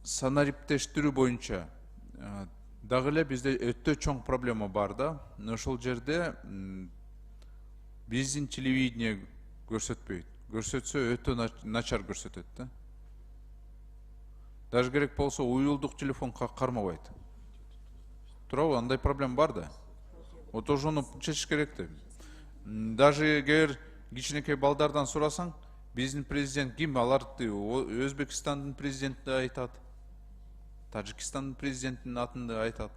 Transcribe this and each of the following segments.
санариптештирүү боюнча дагы эле бизде өтө чоң проблема бар да. Ошол жерде биздин телевидение көрсөтпөйт. Көрсөтсө өтө начар көрсөтөт да. Даже керек болсо уюлдук телефон кармабайт. Туурабы, андай проблема бар да. Вот ошону чечиш керек да. Даже эгер кичинекей балдардан сурасаң, биздин президент ким? Аларды Өзбекстандын президенти айтат. Тажикстандын президентинин атында айтат.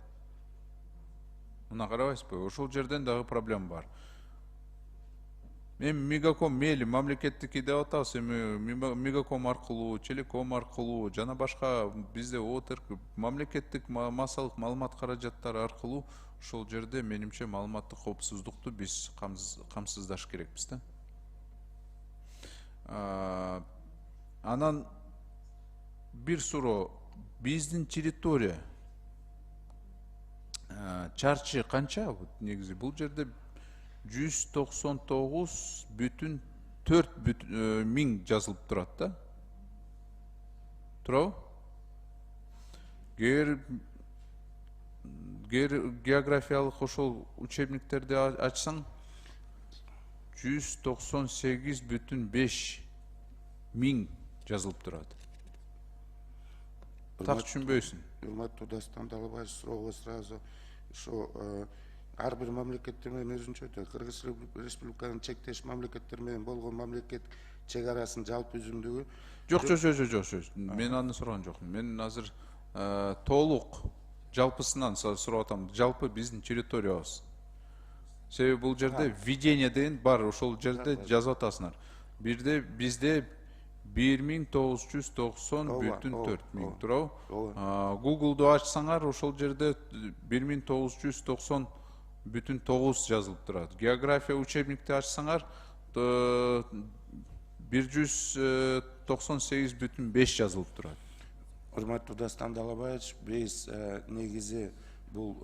Мына карабайсызбы? Ошол жерден дагы проблема бар. Мен Мегаком мейли мамлекеттики деп атабыз, эми Мегаком аркылуу, Телеком аркылуу жана башка бизде ОТРК мамлекеттик массалык маалымат каражаттары аркылуу ошол жерде менимче маалыматтык коопсуздукту биз камсыздаш керекпиз да. Анан бир суроо, биздин территория чарчы канча? Негизи бул жерде 199,4 миң жазылып турат да. Туурабы? Географиялык ошол учебниктерди ачсаң 198,5 миң жазылып турат. Так түшүнбөйсүң. Урматтуу Дастан Далабаев, суроого сразу ошо ар бир мамлекеттер менен өзүнчө өтөт. Кыргыз Республиканын чектеш мамлекеттер менен болгон мамлекет чек арасын жалпы үзүмдүгү. Жок. Мен аны сураган жокмун. Мен азыр толук жалпысынан сурап атам. Жалпы биздин территориябыз. Себеби бул жерде введение деген бар, ошол жерде жазып атасыңар. Бизде 1990,4 миң, туурабы? Google'ду ачсаңар, ошол жерде 1990,9 жазылып турат. География учебникти ачсаңар 198,5 жазылып турат. Урматтуу Дастан Далабаевич, биз негизи бул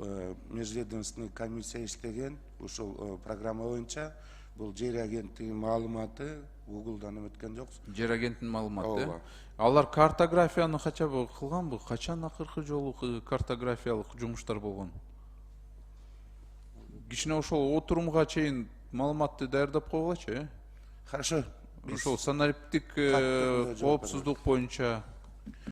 межведомственный комиссия иштеген ушул программа боюнча бул жер агенттигинин маалыматы Google'дан өткөн жок. Жер агенттигинин маалыматы. Алар картографияны качан кылганбы? Качан акыркы жолу картографиялык жумуштар болгон? Кичине ошол отурумга чейин маалыматты даярдап койгулачы, Хорошо. Ошол санариптик коопсуздук боюнча